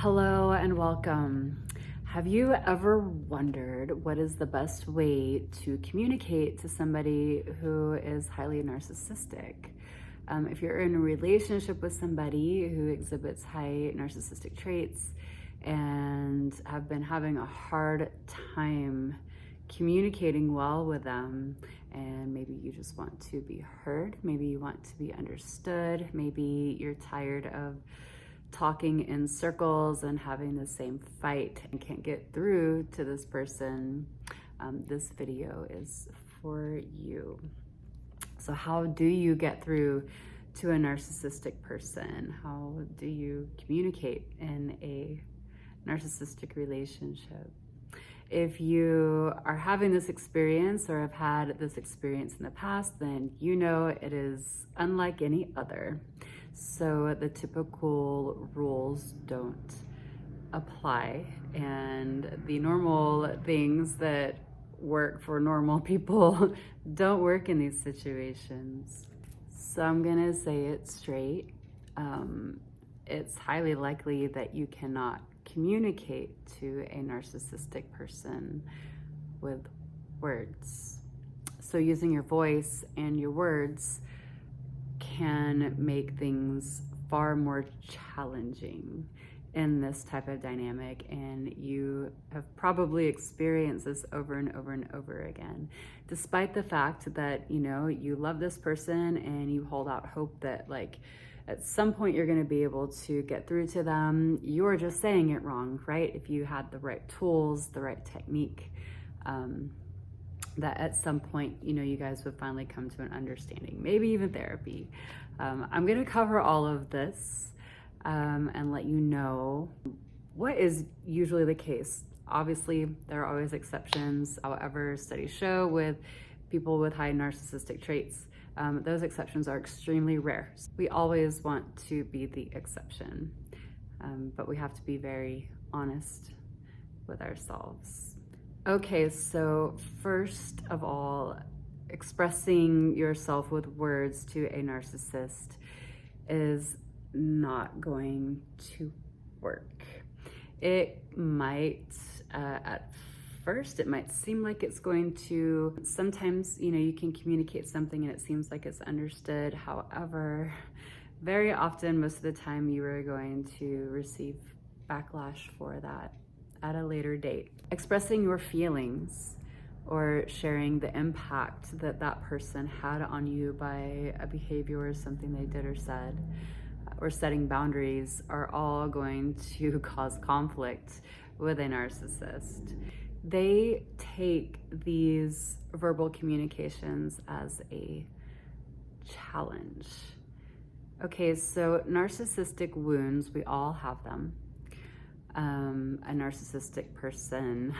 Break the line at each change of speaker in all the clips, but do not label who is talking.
Hello and welcome. Have you ever wondered what is the best way to communicate to somebody who is highly narcissistic? If you're in a relationship with somebody who exhibits high narcissistic traits and have been having a hard time communicating well with them, and maybe you just want to be heard, maybe you want to be understood, maybe you're tired of talking in circles and having the same fight and can't get through to this person, this video is for you. So how do you get through to a narcissistic person? How do you communicate in a narcissistic relationship? If you are having this experience or have had this experience in the past, then you know it is unlike any other. So the typical rules don't apply, and the normal things that work for normal people don't work in these situations. So I'm gonna say it straight. It's highly likely that you cannot communicate to a narcissistic person with words. So using your voice and your words can make things far more challenging in this type of dynamic, and you have probably experienced this over and over and over again, despite the fact that you love this person and you hold out hope that at some point you're going to be able to get through to them. You're just saying it wrong, right? If you had the right tools, the right technique, that at some point, you guys would finally come to an understanding, maybe even therapy. I'm going to cover all of this and let you know what is usually the case. Obviously, there are always exceptions. However, studies show with people with high narcissistic traits, those exceptions are extremely rare. We always want to be the exception, but we have to be very honest with ourselves. Okay, so first of all, expressing yourself with words to a narcissist is not going to work. It might, at first, it might seem like it's going to. Sometimes, you can communicate something and it seems like it's understood. However, very often, most of the time, you are going to receive backlash for that at a later date. Expressing your feelings or sharing the impact that that person had on you by a behavior or something they did or said, or setting boundaries are all going to cause conflict with a narcissist. They take these verbal communications as a challenge. Okay, so narcissistic wounds, we all have them. A narcissistic person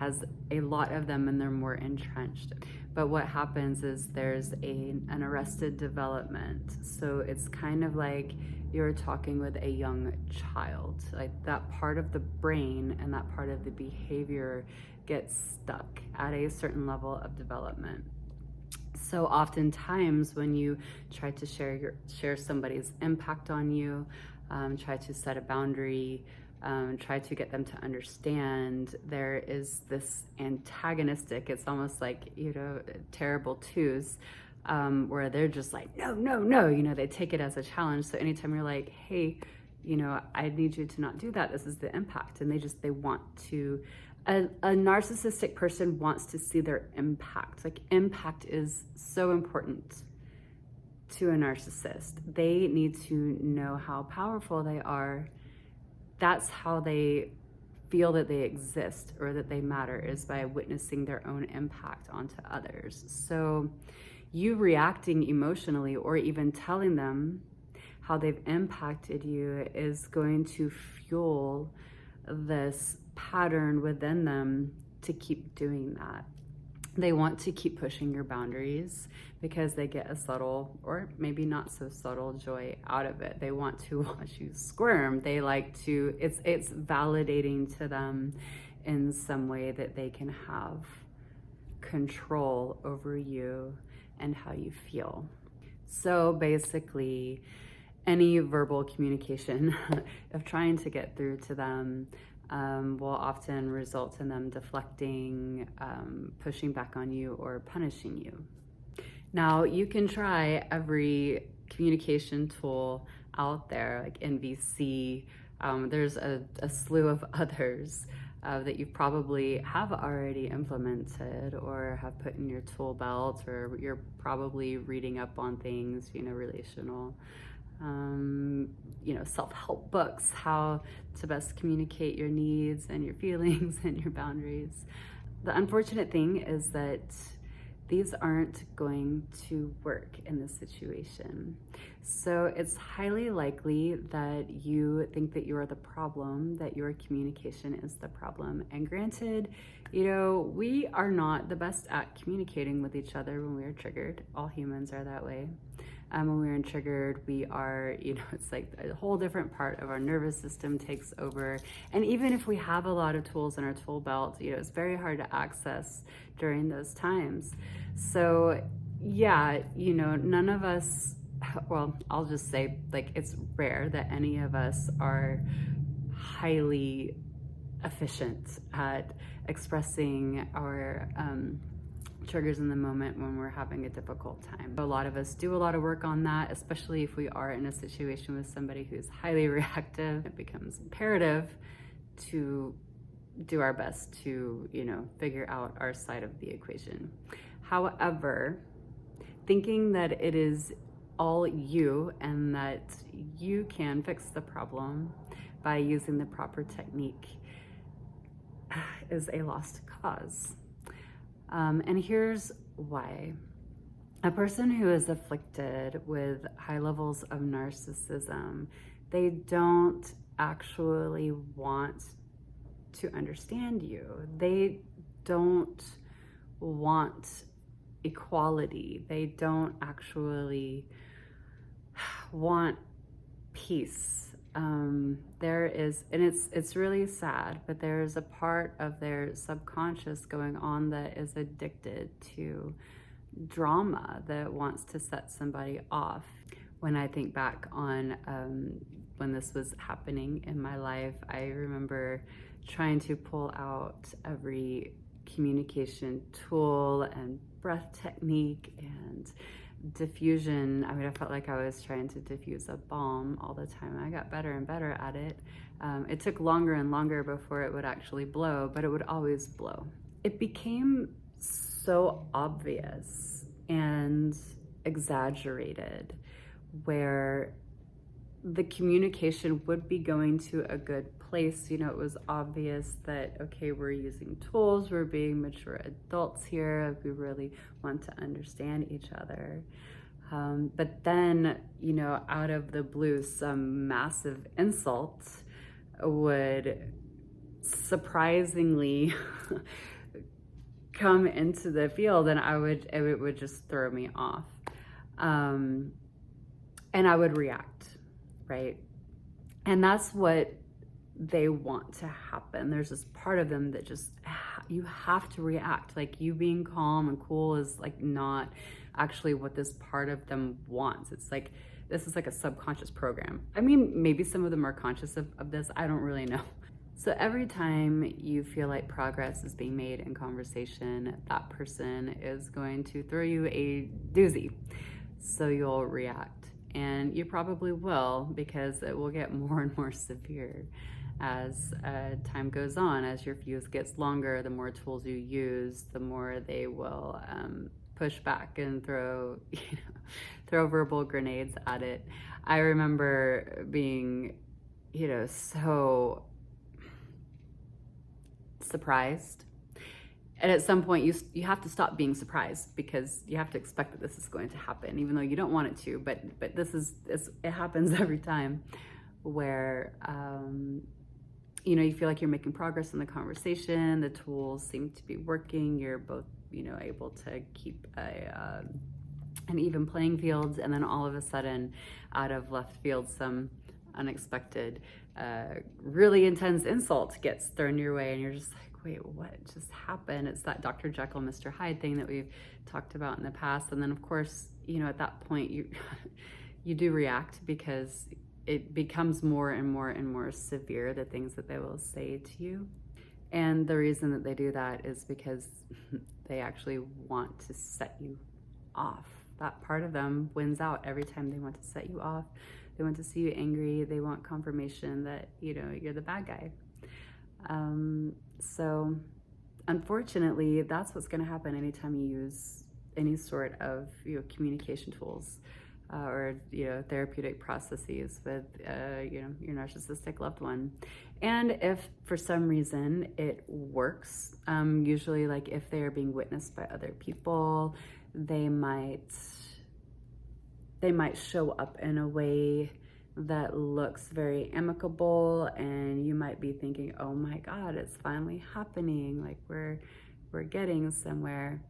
has a lot of them and they're more entrenched. But what happens is there's an arrested development. So it's kind of like you're talking with a young child. Like that part of the brain and that part of the behavior gets stuck at a certain level of development. So oftentimes when you try to share somebody's impact on you, try to set a boundary, try to get them to understand, there is this antagonistic, it's almost like, terrible twos, where they're just like, no, they take it as a challenge. So anytime you're like, hey, I need you to not do that, this is the impact. And they want to, a narcissistic person wants to see their impact. Like impact is so important to a narcissist. They need to know how powerful they are. That's how they feel that they exist or that they matter, is by witnessing their own impact onto others. So you reacting emotionally or even telling them how they've impacted you is going to fuel this pattern within them to keep doing that. They want to keep pushing your boundaries because they get a subtle or maybe not so subtle joy out of it. They want to watch you squirm. They like to, it's validating to them in some way that they can have control over you and how you feel. So basically, any verbal communication of trying to get through to them will often result in them deflecting, pushing back on you, or punishing you. Now, you can try every communication tool out there, like NVC. There's a slew of others that you probably have already implemented or have put in your tool belt, or you're probably reading up on things, relational, self-help books, how to best communicate your needs and your feelings and your boundaries. The unfortunate thing is that these aren't going to work in this situation. So it's highly likely that you think that you are the problem, that your communication is the problem. And granted, we are not the best at communicating with each other when we are triggered. All humans are that way. When we're triggered, we are, it's like a whole different part of our nervous system takes over. And even if we have a lot of tools in our tool belt, it's very hard to access during those times. So yeah, none of us, well, I'll just say, like, it's rare that any of us are highly efficient at expressing our triggers in the moment when we're having a difficult time. A lot of us do a lot of work on that, especially if we are in a situation with somebody who's highly reactive. It becomes imperative to do our best to, figure out our side of the equation. However, thinking that it is all you and that you can fix the problem by using the proper technique is a lost cause. And here's why. A person who is afflicted with high levels of narcissism, they don't actually want to understand you. They don't want equality. They don't actually want peace. There is, and it's really sad, but there is a part of their subconscious going on that is addicted to drama, that wants to set somebody off. When I think back on when this was happening in my life, I remember trying to pull out every communication tool and breath technique and diffusion. I felt like I was trying to diffuse a bomb all the time. I got better and better at it. It took longer and longer before it would actually blow, but it would always blow. It became so obvious and exaggerated where the communication would be going to a good place. It was obvious that, okay, we're using tools, we're being mature adults here, we really want to understand each other. But then, out of the blue, some massive insult would surprisingly come into the field, and it would just throw me off. And I would react, right? And that's what they want to happen. There's this part of them that just, you have to react. Like, you being calm and cool is like not actually what this part of them wants. It's like, this is like a subconscious program. Maybe some of them are conscious of this, I don't really know. So every time you feel like progress is being made in conversation, that person is going to throw you a doozy. So you'll react, and you probably will, because it will get more and more severe as time goes on. As your fuse gets longer, the more tools you use, the more they will push back and throw verbal grenades at it. I remember being, so surprised. And at some point you have to stop being surprised, because you have to expect that this is going to happen, even though you don't want it to, but it happens every time, where you feel like you're making progress in the conversation, the tools seem to be working, you're both able to keep an even playing field, and then all of a sudden, out of left field, some unexpected really intense insult gets thrown your way, and you're just like, wait, what just happened? It's that Dr. Jekyll, Mr. Hyde thing that we've talked about in the past. And then, of course, at that point, you do react because it becomes more and more and more severe, the things that they will say to you. And the reason that they do that is because they actually want to set you off. That part of them wins out every time they want to set you off. They want to see you angry. They want confirmation that, you know, you're the bad guy. So unfortunately, that's what's going to happen anytime you use any sort of, you know, communication tools or, you know, therapeutic processes with, you know, your narcissistic loved one. And if for some reason it works, usually like if they are being witnessed by other people, they might show up in a way that looks very amicable, and you might be thinking, oh my God, it's finally happening. Like we're getting somewhere.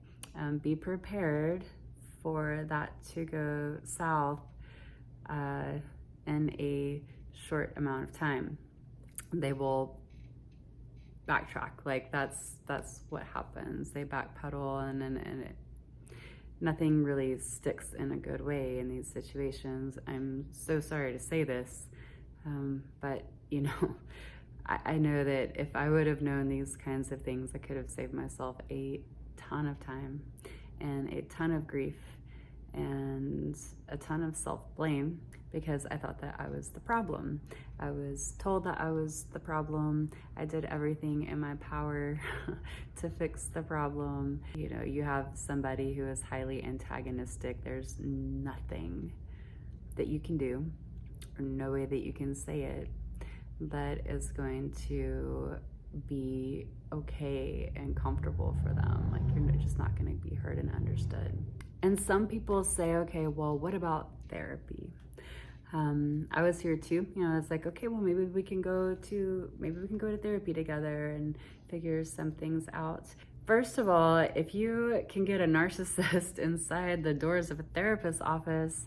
Be prepared for that to go south in a short amount of time. They will backtrack. Like that's what happens. They backpedal, and nothing really sticks in a good way in these situations. I'm so sorry to say this, but you know, I know that if I would have known these kinds of things, I could have saved myself a ton of time and a ton of grief and a ton of self-blame, because I thought that I was the problem. I was told that I was the problem. I did everything in my power to fix the problem. You know, you have somebody who is highly antagonistic. There's nothing that you can do, or no way that you can say it, that is going to be okay and comfortable for them. Like you're just not going to be heard and understood. And some people say, okay, well, what about therapy? I was here too. You know, it's like, okay, well, maybe we can go to therapy together and figure some things out. First of all, if you can get a narcissist inside the doors of a therapist's office,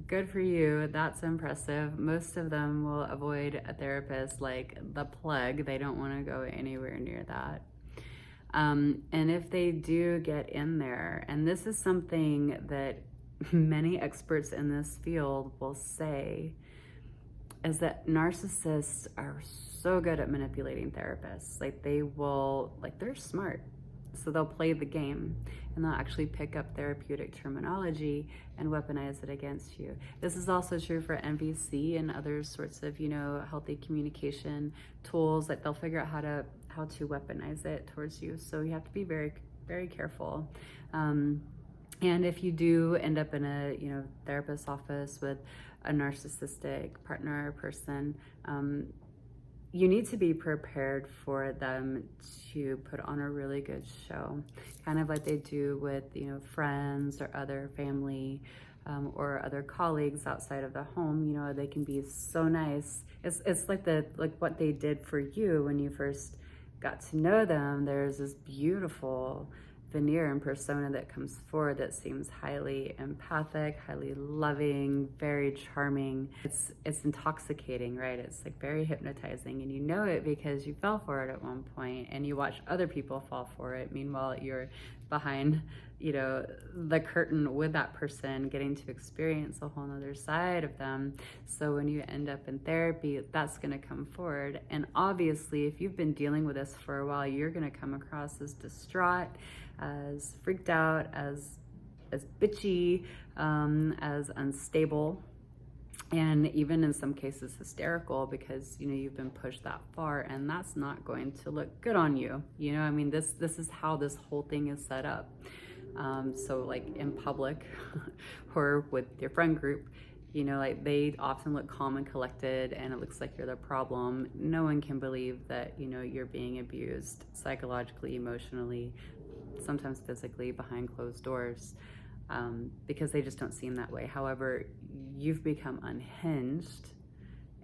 good for you. That's impressive. Most of them will avoid a therapist like the plague. They don't want to go anywhere near that. And if they do get in there, and this is something that many experts in this field will say, is that narcissists are so good at manipulating therapists. Like they're smart. So they'll play the game, and they'll actually pick up therapeutic terminology and weaponize it against you. This is also true for MVC and other sorts of, you know, healthy communication tools. Like they'll figure out how to weaponize it towards you. So you have to be very, very careful. And if you do end up in a, you know, therapist's office with a narcissistic partner or person, you need to be prepared for them to put on a really good show, kind of like they do with, you know, friends or other family or other colleagues outside of the home. You know, they can be so nice. It's like what they did for you when you first got to know them. There's this beautiful veneer and persona that comes forward that seems highly empathic, highly loving, very charming. It's intoxicating, right? It's like very hypnotizing, and you know it because you fell for it at one point and you watch other people fall for it. Meanwhile, you're behind, you know, the curtain with that person, getting to experience a whole other side of them. So when you end up in therapy, that's going to come forward. And obviously, if you've been dealing with this for a while, you're going to come across as distraught, as freaked out, as bitchy, as unstable, and even in some cases hysterical, because, you know, you've been pushed that far, and that's not going to look good on you. You know, I mean, this is how this whole thing is set up. So like in public or with your friend group, you know, like they often look calm and collected, and it looks like you're the problem. No one can believe that, you know, you're being abused psychologically, emotionally, sometimes physically behind closed doors, because they just don't seem that way. However, you've become unhinged,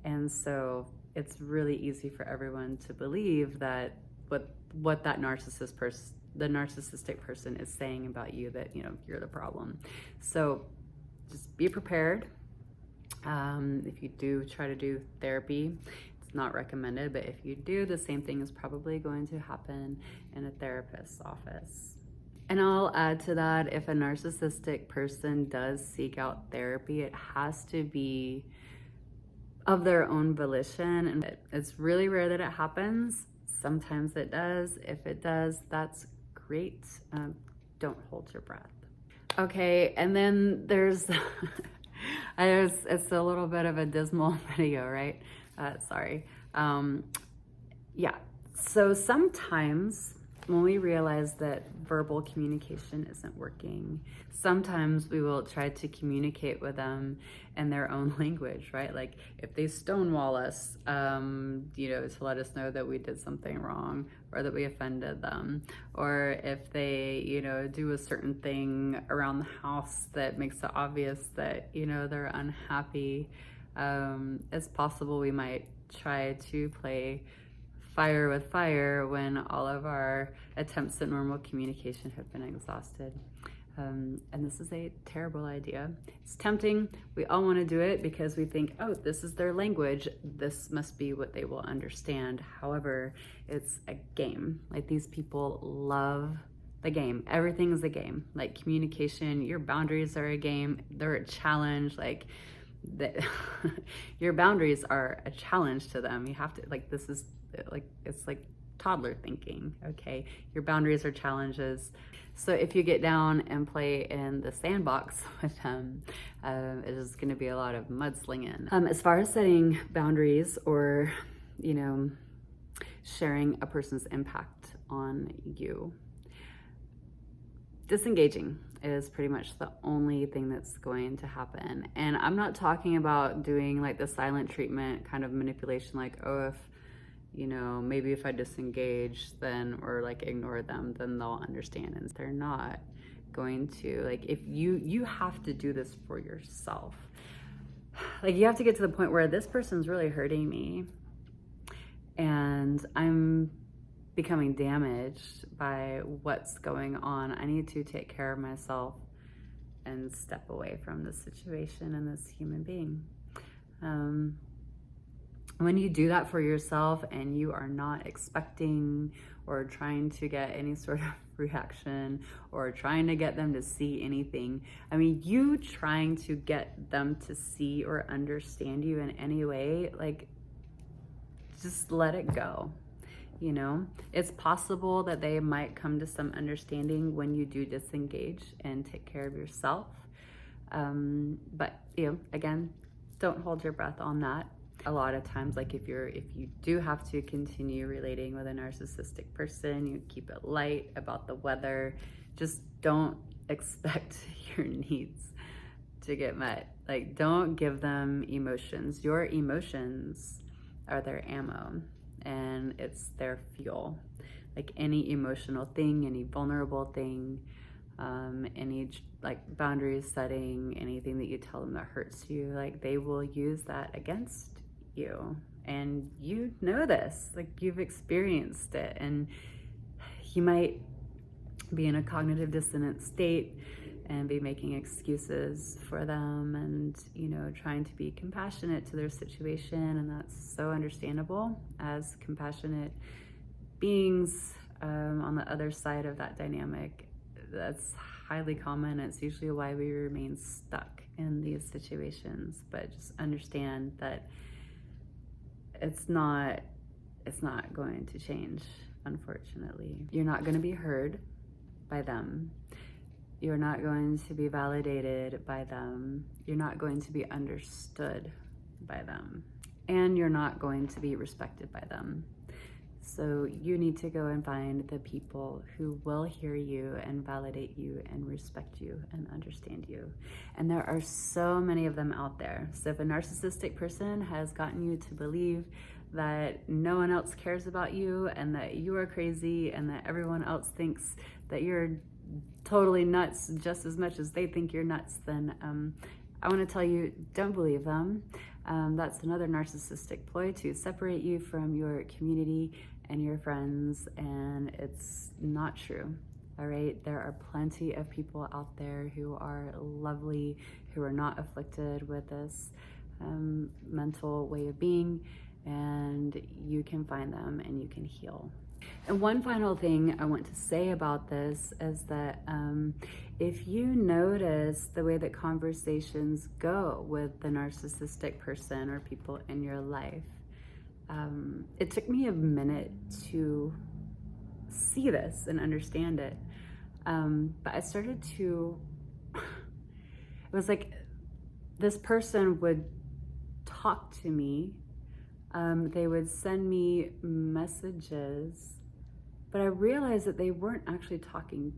and so it's really easy for everyone to believe that what that the narcissistic person is saying about you, that, you know, you're the problem. So just be prepared. If you do try to do therapy, it's not recommended, but if you do, the same thing is probably going to happen in a therapist's office. And I'll add to that, if a narcissistic person does seek out therapy, it has to be of their own volition. And it's really rare that it happens. Sometimes it does. If it does, that's great. Don't hold your breath. Okay, and then there's, it's a little bit of a dismal video, right? Sorry. Yeah, so sometimes when we realize that verbal communication isn't working, sometimes we will try to communicate with them in their own language, right? Like if they stonewall us, you know, to let us know that we did something wrong or that we offended them, or if they, you know, do a certain thing around the house that makes it obvious that, you know, they're unhappy, it's possible we might try to play fire with fire when all of our attempts at normal communication have been exhausted. And this is a terrible idea. It's tempting. We all want to do it because we think, oh, this is their language. This must be what they will understand. However, it's a game. Like, these people love the game. Everything is a game. Like communication, your boundaries are a game. They're a challenge. Like, your boundaries are a challenge to them. You have to, like, this is like, it's like toddler thinking, okay? Your boundaries are challenges. So if you get down and play in the sandbox with them, it is going to be a lot of mudslinging. As far as setting boundaries or, you know, sharing a person's impact on you, disengaging is pretty much the only thing that's going to happen. And I'm not talking about doing like the silent treatment kind of manipulation, like, oh, if, you know, maybe if I disengage then, or like ignore them, then they'll understand. And they're not going to. Like, if you have to do this for yourself. Like, you have to get to the point where this person's really hurting me and I'm becoming damaged by what's going on. I need to take care of myself and step away from this situation and this human being. When you do that for yourself and you are not expecting or trying to get any sort of reaction or trying to get them to see anything, I mean, you trying to get them to see or understand you in any way, like, just let it go. You know, it's possible that they might come to some understanding when you do disengage and take care of yourself. But, you know, again, don't hold your breath on that. A lot of times, like, if you do have to continue relating with a narcissistic person, you keep it light about the weather. Just don't expect your needs to get met. Like, don't give them emotions. Your emotions are their ammo and it's their fuel. Like, any emotional thing, any vulnerable thing, any like boundaries setting, anything that you tell them that hurts you, like, they will use that against you. And you know this, like, you've experienced it, and you might be in a cognitive dissonant state and be making excuses for them and, you know, trying to be compassionate to their situation. And that's so understandable as compassionate beings. On the other side of that dynamic, that's highly common. It's usually why we remain stuck in these situations. But just understand that it's not going to change, unfortunately. You're not going to be heard by them. You're not going to be validated by them. You're not going to be understood by them. And you're not going to be respected by them. So you need to go and find the people who will hear you and validate you and respect you and understand you. And there are so many of them out there. So if a narcissistic person has gotten you to believe that no one else cares about you and that you are crazy and that everyone else thinks that you're totally nuts just as much as they think you're nuts, then I want to tell you, don't believe them. That's another narcissistic ploy to separate you from your community and your friends, and it's not true. All right, there are plenty of people out there who are lovely, who are not afflicted with this mental way of being, and you can find them and you can heal. And one final thing I want to say about this is that if you notice the way that conversations go with the narcissistic person or people in your life, it took me a minute to see this and understand it. But I started to, it was like this person would talk to me. They would send me messages, but I realized that they weren't actually talking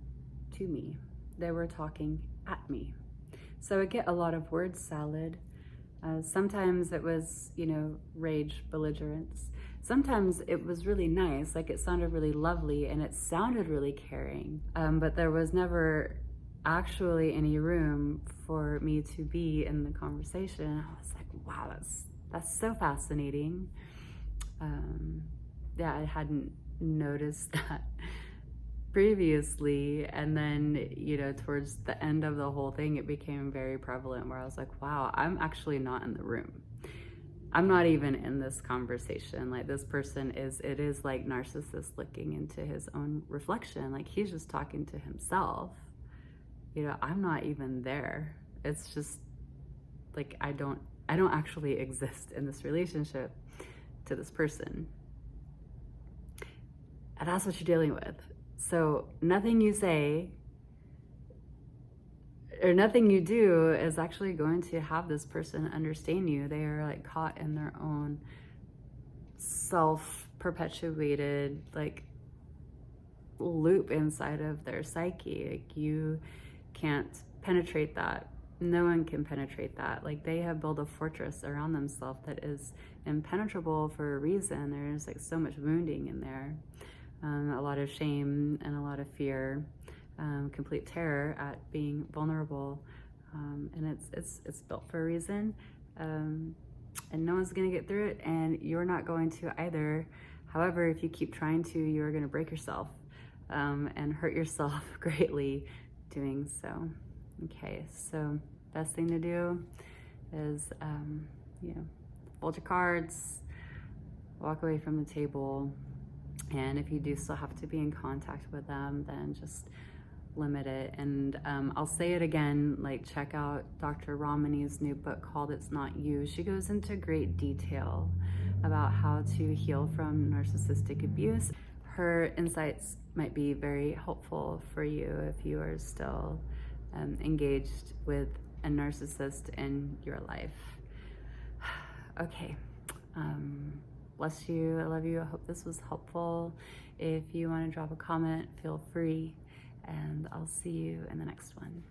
to me. They were talking at me. So I would get a lot of word salad. Sometimes it was, rage, belligerence. Sometimes it was really nice, like it sounded really lovely and it sounded really caring. But there was never actually any room for me to be in the conversation. I was like, wow, that's so fascinating. Yeah, I hadn't noticed that previously. And then, towards the end of the whole thing, it became very prevalent where I was like, wow, I'm actually not in the room. I'm not even in this conversation. Like this person it is like narcissist looking into his own reflection. Like he's just talking to himself. I'm not even there. It's just like, I don't actually exist in this relationship to this person. And that's what you're dealing with. So nothing you say or nothing you do is actually going to have this person understand you. They are like caught in their own self-perpetuated like loop inside of their psyche. Like you can't penetrate that. No one can penetrate that. Like they have built a fortress around themselves that is impenetrable for a reason. There's like so much wounding in there. A lot of shame and a lot of fear, complete terror at being vulnerable, and it's built for a reason, and no one's gonna get through it, and you're not going to either. However, if you keep trying to, you're gonna break yourself and hurt yourself greatly doing so. Okay, so best thing to do is fold your cards, walk away from the table. And if you do still have to be in contact with them, then just limit it. And I'll say it again, like check out Dr. Ramani's new book called It's Not You. She goes into great detail about how to heal from narcissistic abuse. Her insights might be very helpful for you if you are still engaged with a narcissist in your life. Okay. Bless you. I love you. I hope this was helpful. If you want to drop a comment, feel free, and I'll see you in the next one.